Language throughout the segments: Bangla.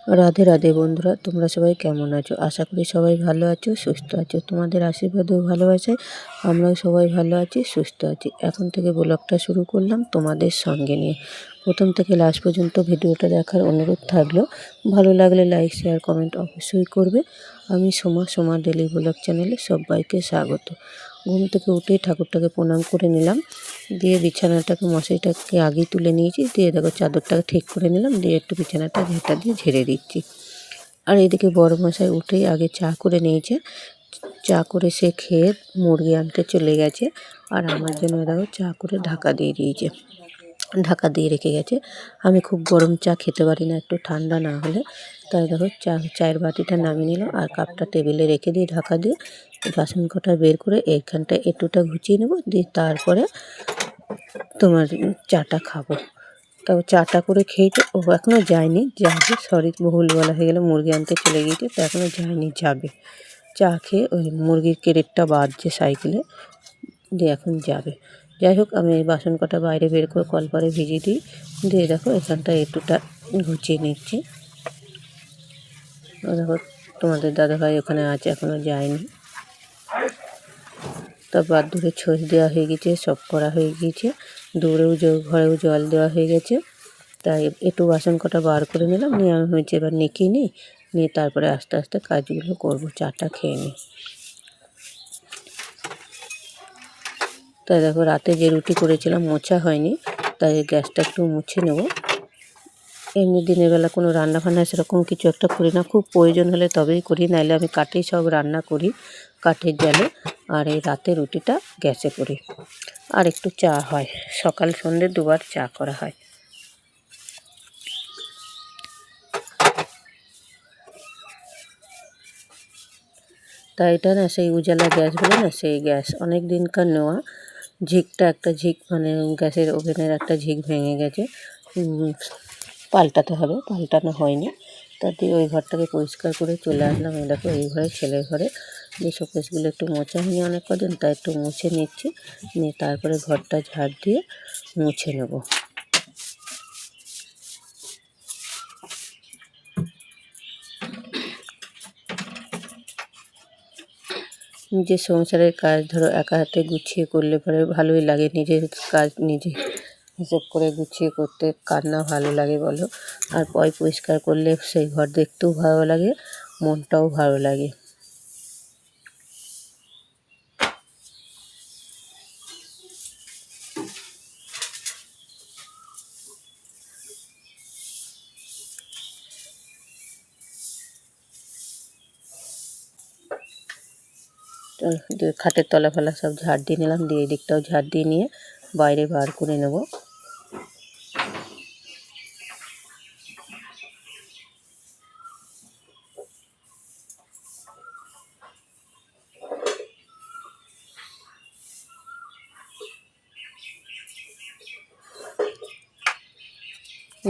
রাধে রাধে বন্ধুরা, তোমরা সবাই কেমন আছো? আশা করি সবাই ভালো আছো, সুস্থ আছো। তোমাদের আশীর্বাদ ও ভালোবাসায় আমরাও সবাই ভালো আছি, সুস্থ আছি। এখন থেকে ব্লগটা শুরু করলাম তোমাদের সঙ্গে নিয়ে। প্রথম থেকে লাস্ট পর্যন্ত ভিডিওটা দেখার অনুরোধ থাকলো। ভালো লাগলে লাইক, শেয়ার, কমেন্ট অবশ্যই করবে। আমি সোমা ডেলি ব্লগ চ্যানেলে সবাইকে স্বাগত। ঘুম থেকে উঠেই ঠাকুরটাকে প্রণাম করে নিলাম, দিয়ে বিছানাটাকে মশারিটাকে আগেই তুলে নিয়েছি, দিয়ে দেখো চাদরটাকে ঠিক করে নিলাম, দিয়ে একটু বিছানাটা ঝেঁটা দিয়ে ঝেড়ে দিচ্ছি। আর এদিকে বড় মশাই উঠেই আগে চা করে নিয়েছে, চা করে সে খেয়ে মুরগি আনতে চলে গেছে। আর আমার জন্য দেখো চা করে ঢাকা দিয়ে দিয়েছে, ঢাকা দিয়ে রেখে গেছে। আমি খুব গরম চা খেতে পারি না, একটু ঠান্ডা না হলে। তাই দেখো চায়ের বাটিটা নামিয়ে নিলাম আর কাপটা টেবিলে রেখে দিয়ে ঢাকা দিয়ে বাসন কটা বের করে এইখানটা একটুটা ঘুচিয়ে নেব, দিয়ে তারপরে তোমার চাটা খাবো। তারপর চাটা করে খেয়েছে। ও এখনও যায়নি, যাবে, সরি ভুল বলা হয়ে গেলে, মুরগি আনতে চলে গিয়েছে, তো এখনও যায়নি, যাবে। চা খেয়ে ওই মুরগির ক্যারেটটা বাজছে সাইকেলে, দিয়ে এখন যাবে। যাই হোক, আমি এই বাসন কটা বাইরে বের করে কলপারে ভিজিয়ে দিই, দিয়ে দেখো এখানটা একটুটা গুছিয়ে নিচ্ছি। দেখো তোমাদের দাদাভাই ওখানে আছে, এখনও যায়নি। তারপর দূরে ছোঁচ দেওয়া হয়ে গেছে, সব করা হয়ে গিয়েছে, দূরেও ঘরেও জল দেওয়া হয়ে গেছে। তাই একটু বাসন কটা বার করে নিলাম, নিয়ে আমি হয়েছে এবার নেকিয়ে নিই, নিয়ে তারপরে আস্তে আস্তে কাজগুলো করবো, চাটা খেয়ে নিই। তাই দেখো রাতে যে রুটি করেছিলাম মোছা হয়নি, তাই গ্যাসটা একটু মুছে নেব। এমনি দিনের বেলা কোনো রান্না ফান্না সেরকম কিছু একটা করি না, খুব প্রয়োজন হলে তবেই করি, নাহলে আমি কাঠেই সব রান্না করি, কাঠের জালে। আর এই রাতে রুটিটা গ্যাসে করি। আর একটু চা হয়, সকাল সন্ধ্যে দুবার চা করা হয়। তাই এটা না সেই উজালা গ্যাস বলে না, সেই গ্যাস অনেক দিনকার নেওয়া। একটা ঝিক মানে গ্যাসের ওভেনের একটা ঝিক ভেঙে গেছে, পাল্টাতে হবে, পাল্টানো হয়নি। তা দিয়ে ওই ঘরটাকে পরিষ্কার করে চলে আসলাম। এই দেখো এই ঘরে, ছেলের ঘরে, যে শোকেসগুলো একটু মোছা হয়নি অনেক কদিন, তাই একটু মুছে নিচ্ছি, নিয়ে তারপরে ঘরটা ঝাড় দিয়ে মুছে নেব। নিজের সংসারের কাজ ধরো একা হাতে গুছিয়ে করলে পরে ভালোই লাগে, নিজের কাজ নিজে হিসেব করে গুছিয়ে করতে কার না ভালো লাগে বলো। আর পরিষ্কার করলে সেই ঘর দেখতেও ভালো লাগে, মনটাও ভালো লাগে। খাটের তলা ফেলা সব ঝাড় দিয়ে নিলাম, দিয়ে এদিকটাও ঝাড় দিয়ে নিয়ে বাইরে বার করে নেব।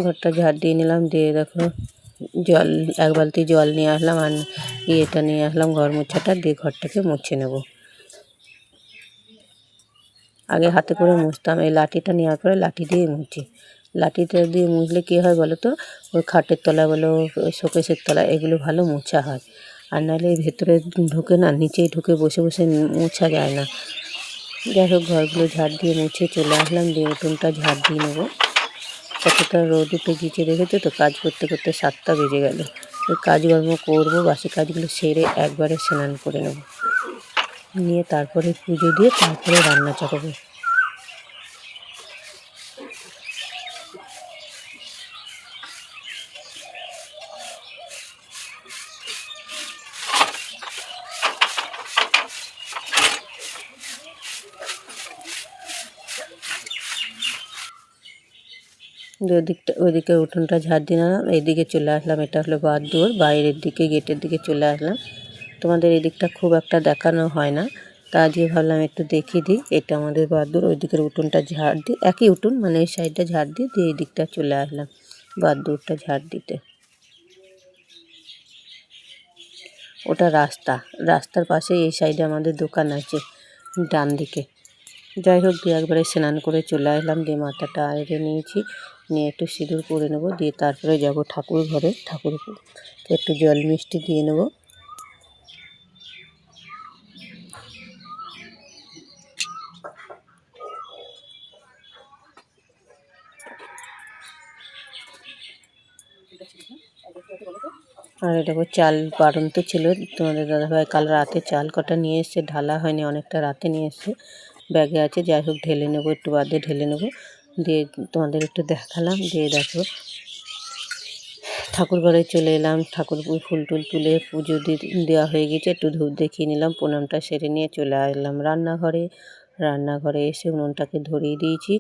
ঘরটা ঝাড় দিয়ে নিলাম, দিয়ে দেখো জল, এক বালতি জল নিয়ে আসলাম, আর ইয়েটা নিয়ে আসলাম ঘর মোছাটা, দিয়ে ঘরটাকে মুছে নেব। আগে হাতে করে মুছতাম, এই লাঠিটা নেওয়ার পরে লাঠি দিয়ে মুছি। লাঠিটা দিয়ে মুছলে কী হয় বলো তো, ওই খাটের তলা বলো, ওই শোকেসের তলা, এগুলো ভালো মোছা হয়। আর নাহলে এই ভেতরে ঢুকে না, নিচেই ঢুকে বসে বসে মোছা যায় না। যাই হোক, ঘরগুলো ঝাড় দিয়ে মুছে চলে আসলাম, দিয়ে উঠোনটা ঝাড় দিয়ে নেবো। কতটা রোদ উঠে গিয়েছে দেখেছো তো, কাজ করতে করতে 7টা বেজে গেল। ওই কাজকর্ম করবো, বাসি কাজগুলো সেরে একবারে স্নান করে নেব, নিয়ে তারপরে পুজো দিয়ে তারপরে রান্না চাপাবো। ওইদিকে উঠোনটা ঝাড় দিয়ে নিলাম, এইদিকে চলে আসলাম, এটা হলো বাথরুম, বাইরের দিকে গেটের দিকে চলে আসলাম। তোমাদের এদিকটা খুব একটা দেখানো হয় না, তা আজকে ভাবলাম একটু দেখিয়ে দিই। এটা আমাদের বাথরুম, ওই দিকের উঠোনটা ঝাড় দিই, একই উঠোন মানে এই সাইডটা ঝাড় দিয়ে দিয়ে এই দিকটা চলে আসলাম বাথরুমটা ঝাড় দিতে। ওটা রাস্তার পাশে এই সাইডে আমাদের দোকান আছে, ডান দিকে। যাই হোক, দিয়ে একবারে স্নান করে চলে আসলাম, দিয়ে মাথাটা আয়রে নিয়েছি, নিয়ে একটু সিঁদুর পরে নেবো, দিয়ে তারপরে যাব ঠাকুর ঘরে, ঠাকুরকে একটু জল মিষ্টি দিয়ে নেবো। আর দেখো চাল বাড়ন্ত ছিল, তোমাদের দাদাভাই কাল রাতে চাল কটা নিয়ে এসছে, ঢালা হয়নি, অনেকটা রাতে নিয়ে এসছে, ব্যাগে আছে, যাই হোক ঢেলে নেবো, একটু বাদে ঢেলে নেবো। দিয়ে তোমাদের একটু দেখালাম। দিয়ে দেখো ঠাকুর ঘরে চলে এলাম, ঠাকুর ফুল টুল তুলে পুজো দেওয়া হয়ে গেছে, একটু ধূপ দেখিয়ে নিলাম, প্রণামটা সেরে নিয়ে চলে এলাম রান্নাঘরে। রান্নাঘরে এসে উনুনটাকে ধরিয়ে দিয়েছি,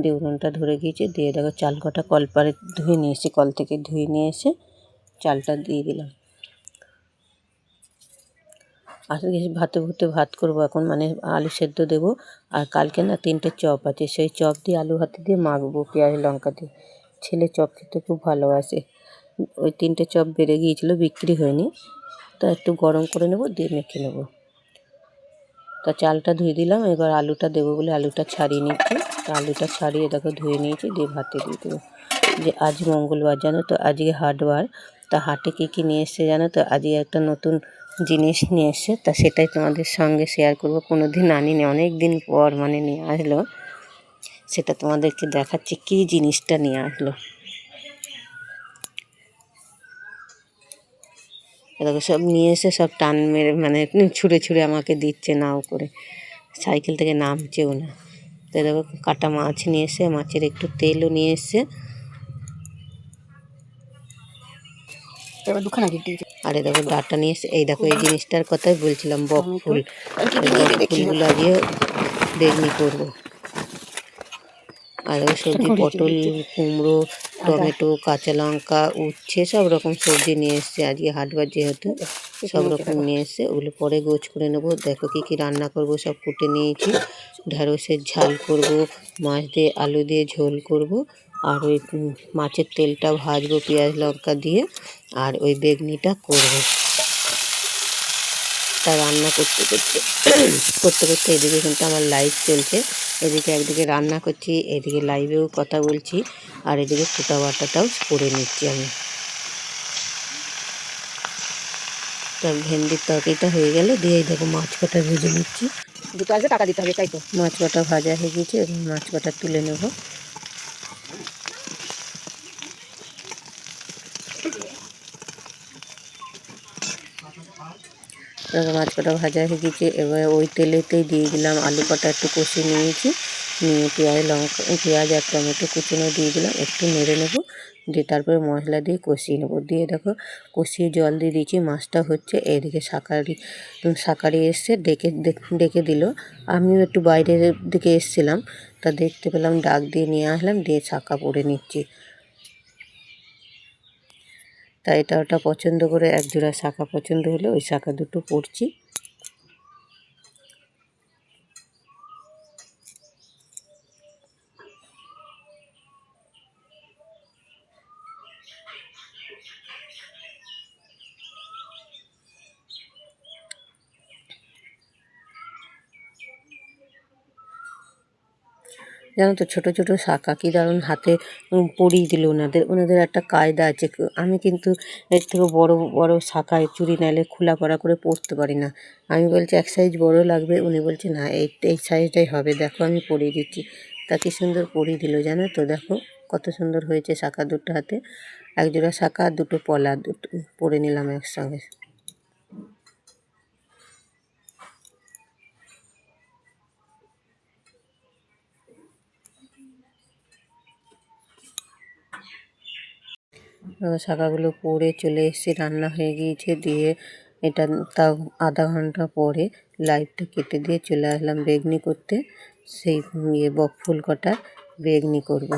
দিয়ে উনুনটা ধরে গিয়েছে। দিয়ে দেখো চাল কটা কলপারে ধুয়ে নিয়ে এসে, কল থেকে ধুয়ে নিয়ে এসে চালটা দিয়ে দিলাম। আজকে ভাত করবো এখন, মানে আলু সেদ্ধ দেবো। আর কালকে না 3টে চপ আছে, সেই চপ দিয়ে আলু ভাতে দিয়ে মাখবো পেঁয়াজ লঙ্কা দিয়ে। ছেলে চপ খেতে খুব ভালোবাসে। ওই 3টে চপ বেড়ে গিয়েছিলো, বিক্রি হয়নি, তা একটু গরম করে নেবো, দিয়ে মেখে নেবো। তা চালটা ধুয়ে দিলাম, এবার আলুটা দেবো বলে আলুটা ছাড়িয়ে নিচ্ছি। তা আলুটা ছাড়িয়ে দেখো ধুয়ে নিয়েছি, দিয়ে ভাতে দিয়ে দেবো। যে আজ মঙ্গলবার জানো তো, আজকে হাটবার। তা হাটে কী নিয়ে এসছে জানো তো, আজকে একটা নতুন জিনিস নিয়ে এসছে, তা সেটাই তোমাদের সঙ্গে শেয়ার করবো। কোনো দিন আনিনি, অনেক দিন পর মানে নিয়ে আসলো, সেটা তোমাদেরকে দেখাচ্ছি কী জিনিসটা নিয়ে আসলো। দেখো সব নিয়ে এসে সব টান মেরে মানে ছুঁড়ে ছুঁড়ে আমাকে দিচ্ছে, নাও করে, সাইকেল থেকে নামছেও না। তো দেখো কাটা মাছ নিয়ে এসে, মাছের একটু তেলও নিয়ে এসছে। আরে দেখো ডাটা নিয়ে এসে, এই দেখো এই জিনিসটার কথাই বলছিলাম, বক ফুল। বক ফুলগুলো আজকে বেগনি করবো। আর দেখো সবজি পটল, কুমড়ো, টমেটো, কাঁচা লঙ্কা, উচ্ছে, সব রকম সবজি নিয়ে এসছে আজকে হাটবার যেহেতু, সব রকম নিয়ে এসছে। ওগুলো পরে গোছ করে নেবো। দেখো কী রান্না করব, সব কুটে নিয়েছি। ঢ্যাঁড়সের ঝাল করব, মাছ দিয়ে আলু দিয়ে ঝোল করব, আর ওই মাছের তেলটা ভাজবো পেঁয়াজ লঙ্কা দিয়ে, আর ওই বেগনিটা করব। তা রান্না করতে করতে এদিকে কিন্তু আমার লাইভ চলছে। এদিকে একদিকে রান্না করছি, এদিকে লাইভেও কথা বলছি, আর এদিকে কুটা বাটাটাও করে নিচ্ছি আমি। তা ভেন্ডির তরকারিটা হয়ে গেলে দিয়ে দেখো মাছ কটা ভেজে নিচ্ছি। দুটো আসবে টাকা দিতে হবে, তাই তো। মাছ কটা ভাজা হয়ে গেছে, এবং মাছ কটা তুলে নেব। মাছ কটা ভাজা হয়ে গেছে, এবার ওই তেলেতেই দিয়ে দিলাম আলু কটা, একটু কষে নিয়েছি, নিয়ে পেঁয়াজ আর টমেটো কুচুনো দিয়ে দিলাম, একটু নেড়ে নেবো, দিয়ে তারপরে মশলা দিয়ে কষিয়ে নেবো। দিয়ে দেখো কষিয়ে জল দিয়ে দিয়েছি, মাছটা হচ্ছে। এইদিকে শাকারি এসছে, ডেকে দিল। আমিও একটু বাইরের দিকে এসছিলাম, তা দেখতে পেলাম, ডাক দিয়ে নিয়ে আসলাম, দিয়ে শাঁখা পরে নিচ্ছি। তাই এটা ওটা পছন্দ করে একজোড়া শাঁখা পছন্দ হলে ওই শাঁখা দুটো পরছি। জানো তো ছোটো ছোটো শাঁখা কী দারুণ হাতে পরিয়ে দিল ওনাদের একটা কায়দা আছে। আমি কিন্তু এর থেকে বড় বড় শাঁখায় চুড়ি নাইলে খোলা পড়া করে পরতে পারি না। আমি বলছি এক সাইজ বড় লাগবে, উনি বলছে না এই সাইজটাই হবে, দেখো আমি পরিয়ে দিচ্ছি। তা কী সুন্দর পরিয়ে দিল জানো তো, দেখো কত সুন্দর হয়েছে শাঁখা দুটো হাতে। একজোড়া শাঁখা আর দুটো পলা দুটো পরে নিলাম একসঙ্গে। শাঁখাগুলো পরে চলে এসেছি, রান্না হয়ে গিয়েছে। দিয়ে এটা তাও আধা ঘন্টা পরে লাইটটা কেটে দিয়ে চলে আসলাম বেগনি করতে। সেই বক ফুল কটা বেগনি করব।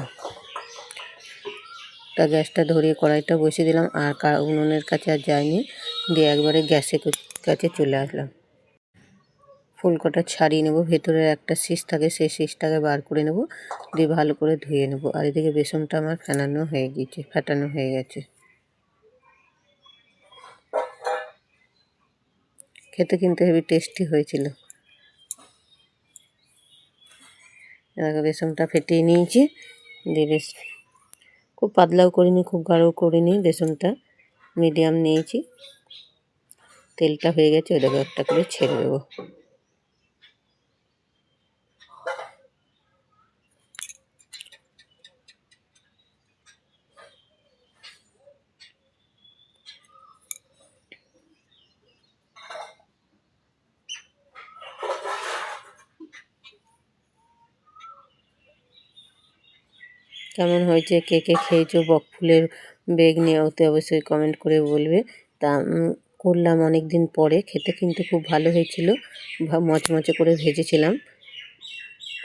তা গ্যাসটা ধরিয়ে কড়াইটা বসিয়ে দিলাম, আর উনুনের কাছে আর যাইনি, দিয়ে একবারে গ্যাসের কাছে চলে আসলাম। ফুল কটা ছাড়িয়ে নেব, ভেতরের একটা শীষ থাকে, সেই শীষটাকে বার করে নেব, দিয়ে ভালো করে ধুয়ে নেব। আর এদিকে বেসনটা আমার ফাটানো হয়ে গেছে। খেতে কিন্তু হেবি টেস্টি হয়েছিল। বেসনটা ফেটিয়ে নিয়েছি, দিয়ে খুব পাতলাও করিনি, খুব গাঢ়ও করিনি, বেসনটা মিডিয়াম নিয়েছি। তেলটা হয়ে গেছে, ওই দেখো একটা করে ছেড়ে দেবো। কেমন হয়েছে, কে কে খেয়েছো বকফুলের বেগনি, ওতে অবশ্যই কমেন্ট করে বলবে। তা করলাম অনেক দিন পরে, খেতে কিন্তু খুব ভালো হয়েছিল, মচমচে করে ভেজেছিলাম,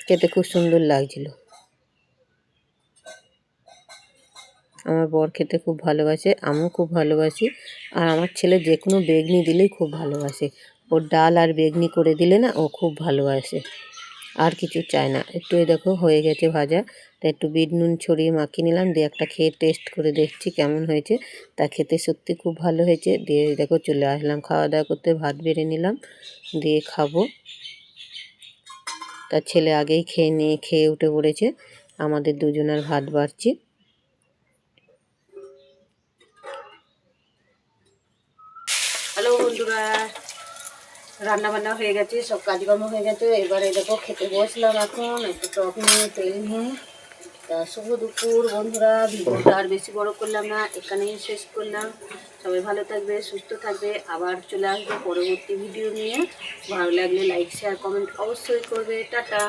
খেতে খুব সুন্দর লাগছিল। আমার বর খেতে খুব ভালোবাসে, আমিও খুব ভালোবাসি। আর আমার ছেলে যে কোনো বেগনি দিলেই খুব ভালোবাসে। ওর ডাল আর বেগনি করে দিলে না ও খুব ভালোবাসে, আর কিছু চায় না। একটু এই দেখো হয়ে গেছে ভাজা, তা একটু বিট নুন ছড়িয়ে মাখিয়ে নিলাম, দিয়ে একটা খেয়ে টেস্ট করে দেখছি কেমন হয়েছে। তা খেতে সত্যি খুব ভালো হয়েছে। দিয়ে দেখো চলে আসলাম খাওয়া দাওয়া করতে, ভাত বেড়ে নিলাম, দিয়ে খাবো। তার ছেলে আগেই খেয়ে উঠে পড়েছে, আমাদের দুজনের ভাত বাড়ছি। হ্যালো বন্ধুরা, রান্না বান্না হয়ে গেছে, সব কাজকর্ম হয়ে গেছে। এবারে দেখো খেতে বসলাম, এখন একটু টক নিয়ে তেল নিয়ে। তা শুভ দুপুর বন্ধুরা, ভিডিওটা আর বেশি বড় করলাম না, এখানেই শেষ করলাম। সবাই ভালো থাকবে, সুস্থ থাকবে, আবার চলে আসবে পরবর্তী ভিডিও নিয়ে। ভালো লাগলে লাইক শেয়ার কমেন্ট অবশ্যই করবে। টাটা।